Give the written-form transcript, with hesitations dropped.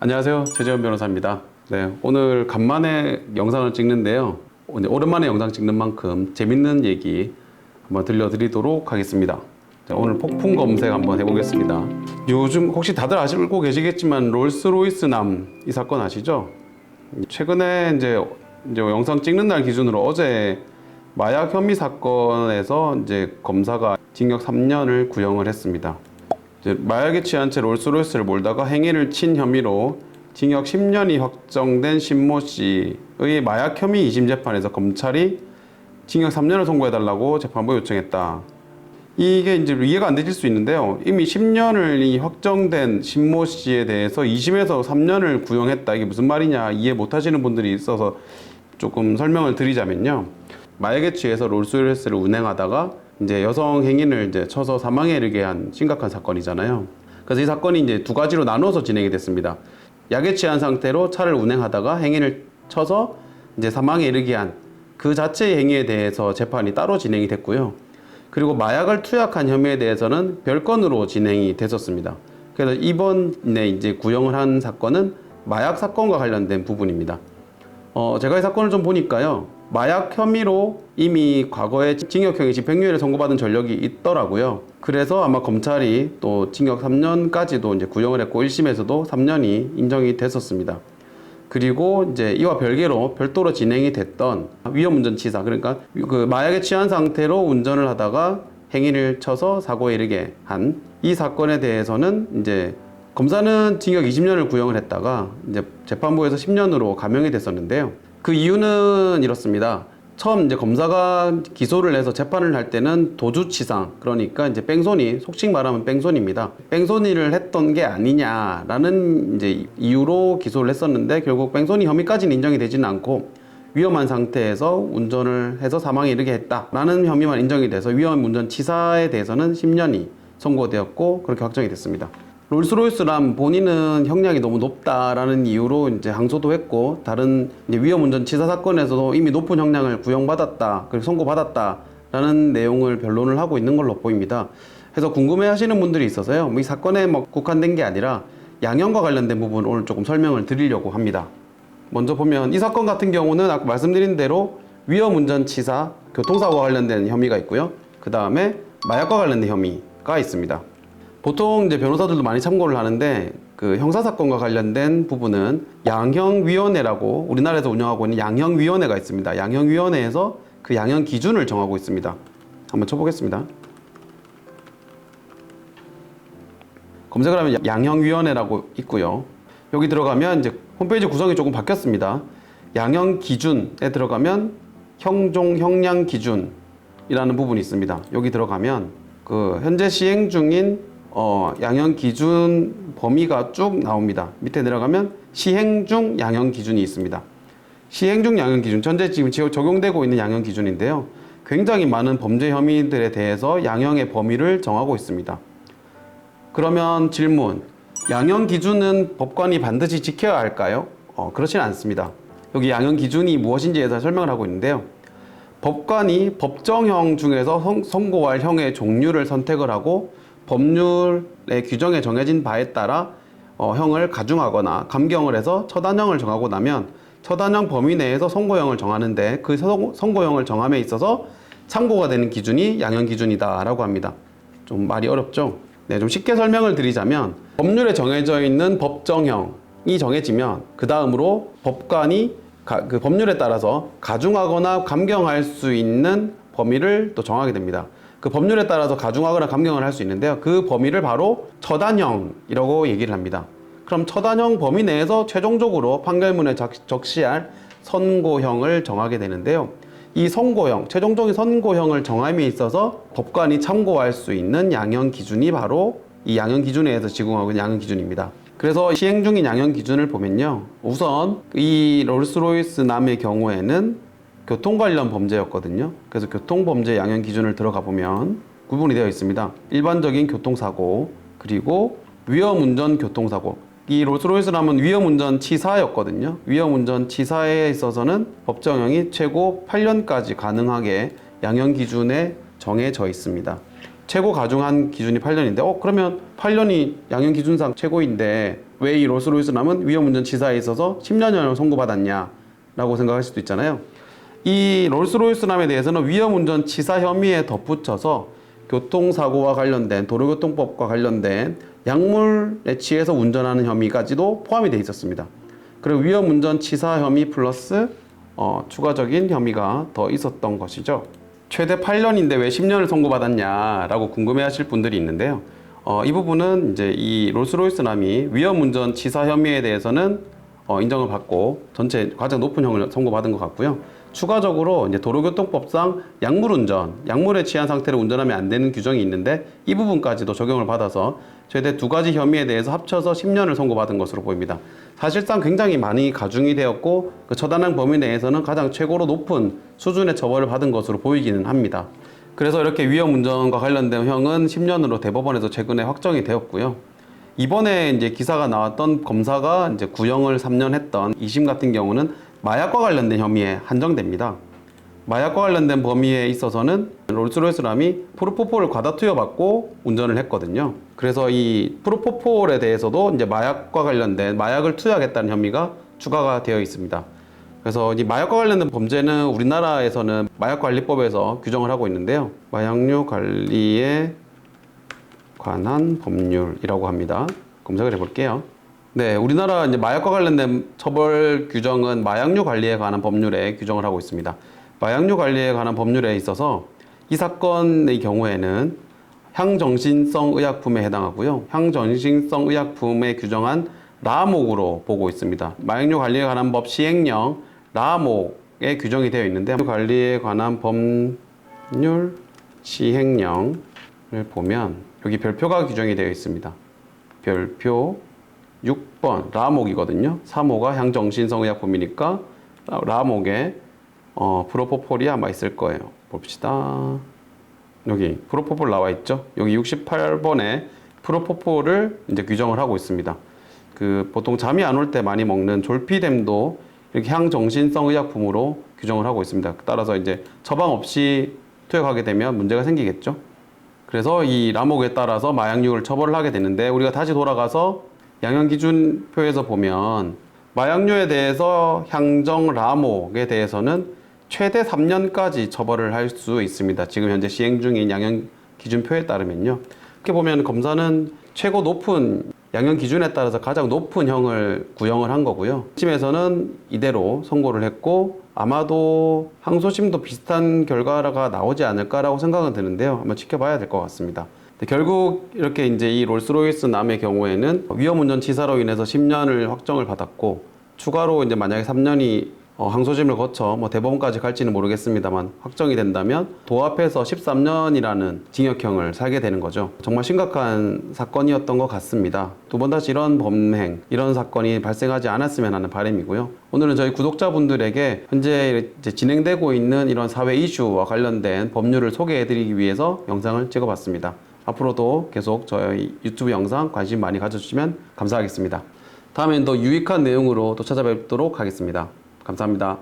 안녕하세요. 최재현 변호사입니다. 네, 오늘 간만에 영상을 찍는데요. 오랜만에 영상 찍는 만큼 재밌는 얘기 한번 들려드리도록 하겠습니다. 자, 오늘 폭풍 검색 한번 해보겠습니다. 요즘 혹시 다들 알고 계시겠지만 롤스로이스 남 이 사건 아시죠? 최근에 이제 영상 찍는 날 기준으로 어제 마약 혐의 사건에서 이제 검사가 징역 3년을 구형을 했습니다. 마약에 취한 채 롤스로이스를 몰다가 행위를 친 혐의로 징역 10년이 확정된 신모 씨의 마약 혐의 2심 재판에서 검찰이 징역 3년을 선고해달라고 재판부에 요청했다. 이게 이제 이해가 안 되실 수 있는데요. 이미 10년이 확정된 신모 씨에 대해서 2심에서 3년을 구형했다. 이게 무슨 말이냐 이해 못 하시는 분들이 있어서 조금 설명을 드리자면요. 마약에 취해서 롤스로이스를 운행하다가 이제 여성 행인을 이제 쳐서 사망에 이르게 한 심각한 사건이잖아요. 그래서 이 사건이 이제 두 가지로 나눠서 진행이 됐습니다. 약에 취한 상태로 차를 운행하다가 행인을 쳐서 이제 사망에 이르게 한 그 자체의 행위에 대해서 재판이 따로 진행이 됐고요. 그리고 마약을 투약한 혐의에 대해서는 별건으로 진행이 됐었습니다. 그래서 이번에 이제 구형을 한 사건은 마약 사건과 관련된 부분입니다. 제가 이 사건을 좀 보니까요. 마약 혐의로 이미 과거에 징역형이 집행유예를 선고받은 전력이 있더라고요. 그래서 아마 검찰이 또 징역 3년까지도 이제 구형을 했고 1심에서도 3년이 인정이 됐었습니다. 그리고 이제 이와 별도로 진행이 됐던 위험운전치사, 그러니까 그 마약에 취한 상태로 운전을 하다가 행인을 쳐서 사고에 이르게 한 이 사건에 대해서는 이제 검사는 징역 20년을 구형을 했다가 이제 재판부에서 10년으로 감형이 됐었는데요. 그 이유는 이렇습니다. 처음 이제 검사가 기소를 해서 재판을 할 때는 도주치상, 그러니까 이제 뺑소니, 속칭 말하면 뺑소니입니다. 뺑소니를 했던 게 아니냐라는 이제 이유로 기소를 했었는데 결국 뺑소니 혐의까지는 인정이 되지는 않고 위험한 상태에서 운전을 해서 사망에 이르게 했다라는 혐의만 인정이 돼서 위험운전치사에 대해서는 10년이 선고되었고 그렇게 확정이 됐습니다. 롤스로이스람 본인은 형량이 너무 높다라는 이유로 이제 항소도 했고 다른 이제 위험운전치사 사건에서도 이미 높은 형량을 구형받았다, 그리고 선고받았다라는 내용을 변론을 하고 있는 걸로 보입니다. 그래서 궁금해하시는 분들이 있어서요. 이 사건에 국한된 게 아니라 양형과 관련된 부분을 오늘 조금 설명을 드리려고 합니다. 먼저 보면 이 사건 같은 경우는 아까 말씀드린 대로 위험운전치사, 교통사고와 관련된 혐의가 있고요. 그 다음에 마약과 관련된 혐의가 있습니다. 보통 이제 변호사들도 많이 참고를 하는데 그 형사사건과 관련된 부분은 양형위원회라고 우리나라에서 운영하고 있는 양형위원회가 있습니다. 양형위원회에서 그 양형 기준을 정하고 있습니다. 한번 쳐보겠습니다. 검색을 하면 양형위원회라고 있고요. 여기 들어가면 이제 홈페이지 구성이 조금 바뀌었습니다. 양형 기준에 들어가면 형종 형량 기준이라는 부분이 있습니다. 여기 들어가면 그 현재 시행 중인 양형 기준 범위가 쭉 나옵니다. 밑에 내려가면 시행 중 양형 기준이 있습니다. 시행 중 양형 기준, 현재 지금 적용되고 있는 양형 기준인데요. 굉장히 많은 범죄 혐의들에 대해서 양형의 범위를 정하고 있습니다. 그러면 질문, 양형 기준은 법관이 반드시 지켜야 할까요? 그렇지는 않습니다. 여기 양형 기준이 무엇인지에 대해서 설명을 하고 있는데요. 법관이 법정형 중에서 선고할 형의 종류를 선택을 하고 법률의 규정에 정해진 바에 따라 형을 가중하거나 감경을 해서 처단형을 정하고 나면 처단형 범위 내에서 선고형을 정하는데 그 선고형을 정함에 있어서 참고가 되는 기준이 양형 기준이다 라고 합니다. 좀 말이 어렵죠? 네, 좀 쉽게 설명을 드리자면 법률에 정해져 있는 법정형이 정해지면 그 다음으로 법관이 그 법률에 따라서 가중하거나 감경할 수 있는 범위를 또 정하게 됩니다. 그 법률에 따라서 가중하거나 감경을 할 수 있는데요. 그 범위를 바로 처단형이라고 얘기를 합니다. 그럼 처단형 범위 내에서 최종적으로 판결문에 적시할 선고형을 정하게 되는데요. 이 선고형, 최종적인 선고형을 정함에 있어서 법관이 참고할 수 있는 양형 기준이 바로 이 양형 기준에 의해서 제공하고 있는 양형 기준입니다. 그래서 시행 중인 양형 기준을 보면요. 우선 이 롤스로이스 남의 경우에는 교통 관련 범죄였거든요. 그래서 교통범죄 양형 기준을 들어가 보면 구분이 되어 있습니다. 일반적인 교통사고, 그리고 위험운전 교통사고. 이 롤스로이스람은 위험운전치사였거든요. 위험운전치사에 있어서는 법정형이 최고 8년까지 가능하게 양형 기준에 정해져 있습니다. 최고 가중한 기준이 8년인데 그러면 8년이 양형 기준상 최고인데 왜 이 롤스로이스남은 위험운전치사에 있어서 10년형을 선고받았냐 라고 생각할 수도 있잖아요. 이 롤스로이스남에 대해서는 위험운전치사 혐의에 덧붙여서 교통사고와 관련된 도로교통법과 관련된 약물에 취해서 운전하는 혐의까지도 포함이 되어 있었습니다. 그리고 위험운전치사 혐의 플러스 추가적인 혐의가 더 있었던 것이죠. 최대 8년인데 왜 10년을 선고받았냐라고 궁금해하실 분들이 있는데요. 이 부분은 이제 이 롤스로이스남이 위험운전치사 혐의에 대해서는 인정을 받고 전체 가장 높은 형을 선고받은 것 같고요. 추가적으로 이제 도로교통법상 약물운전, 약물에 취한 상태로 운전하면 안 되는 규정이 있는데 이 부분까지도 적용을 받아서 최대 2가지 혐의에 대해서 합쳐서 10년을 선고받은 것으로 보입니다. 사실상 굉장히 많이 가중이 되었고 그 처단한 범위 내에서는 가장 최고로 높은 수준의 처벌을 받은 것으로 보이기는 합니다. 그래서 이렇게 위험운전과 관련된 형은 10년으로 대법원에서 최근에 확정이 되었고요. 이번에 이제 기사가 나왔던 검사가 이제 구형을 3년 했던 2심 같은 경우는 마약과 관련된 혐의에 한정됩니다. 마약과 관련된 범위에 있어서는 롤스로이스남이 프로포폴을 과다 투여받고 운전을 했거든요. 그래서 이 프로포폴에 대해서도 이제 마약과 관련된 마약을 투여하겠다는 혐의가 추가가 되어 있습니다. 그래서 이 마약과 관련된 범죄는 우리나라에서는 마약관리법에서 규정을 하고 있는데요. 마약류 관리에 관한 법률이라고 합니다. 검색을 해볼게요. 네, 우리나라 이제 마약과 관련된 처벌 규정은 마약류 관리에 관한 법률에 규정을 하고 있습니다. 마약류 관리에 관한 법률에 있어서 이 사건의 경우에는 향정신성 의약품에 해당하고요. 향정신성 의약품에 규정한 라목으로 보고 있습니다. 마약류 관리에 관한 법 시행령 라목에 규정이 되어 있는데 관리에 관한 법률 시행령을 보면 여기 별표가 규정이 되어 있습니다. 별표 6번 라목이거든요. 3호가 향정신성 의약품이니까 라목에 프로포폴이 아마 있을 거예요. 봅시다. 여기 프로포폴 나와 있죠. 여기 68번에 프로포폴을 이제 규정을 하고 있습니다. 그 보통 잠이 안 올 때 많이 먹는 졸피뎀도 이렇게 향정신성 의약품으로 규정을 하고 있습니다. 따라서 이제 처방 없이 투약하게 되면 문제가 생기겠죠. 그래서 이 라목에 따라서 마약류를 처벌을 하게 되는데 우리가 다시 돌아가서 양형기준표에서 보면 마약류에 대해서 향정 라목에 대해서는 최대 3년까지 처벌을 할 수 있습니다. 지금 현재 시행 중인 양형기준표에 따르면요. 이렇게 보면 검사는 최고 높은 양형기준에 따라서 가장 높은 형을 구형을 한 거고요. 1심에서는 이대로 선고를 했고 아마도 항소심도 비슷한 결과가 나오지 않을까라고 생각은 드는데요. 한번 지켜봐야 될 것 같습니다. 결국 이렇게 이제 이 롤스로이스남의 경우에는 위험운전치사로 인해서 10년을 확정을 받았고 추가로 이제 만약에 3년이 항소심을 거쳐 대법원까지 갈지는 모르겠습니다만 확정이 된다면 도합해서 13년이라는 징역형을 살게 되는 거죠. 정말 심각한 사건이었던 것 같습니다. 두 번 다시 이런 범행, 이런 사건이 발생하지 않았으면 하는 바람이고요. 오늘은 저희 구독자분들에게 현재 이제 진행되고 있는 이런 사회 이슈와 관련된 법률을 소개해드리기 위해서 영상을 찍어봤습니다. 앞으로도 계속 저희 유튜브 영상 관심 많이 가져주시면 감사하겠습니다. 다음엔 더 유익한 내용으로 또 찾아뵙도록 하겠습니다. 감사합니다.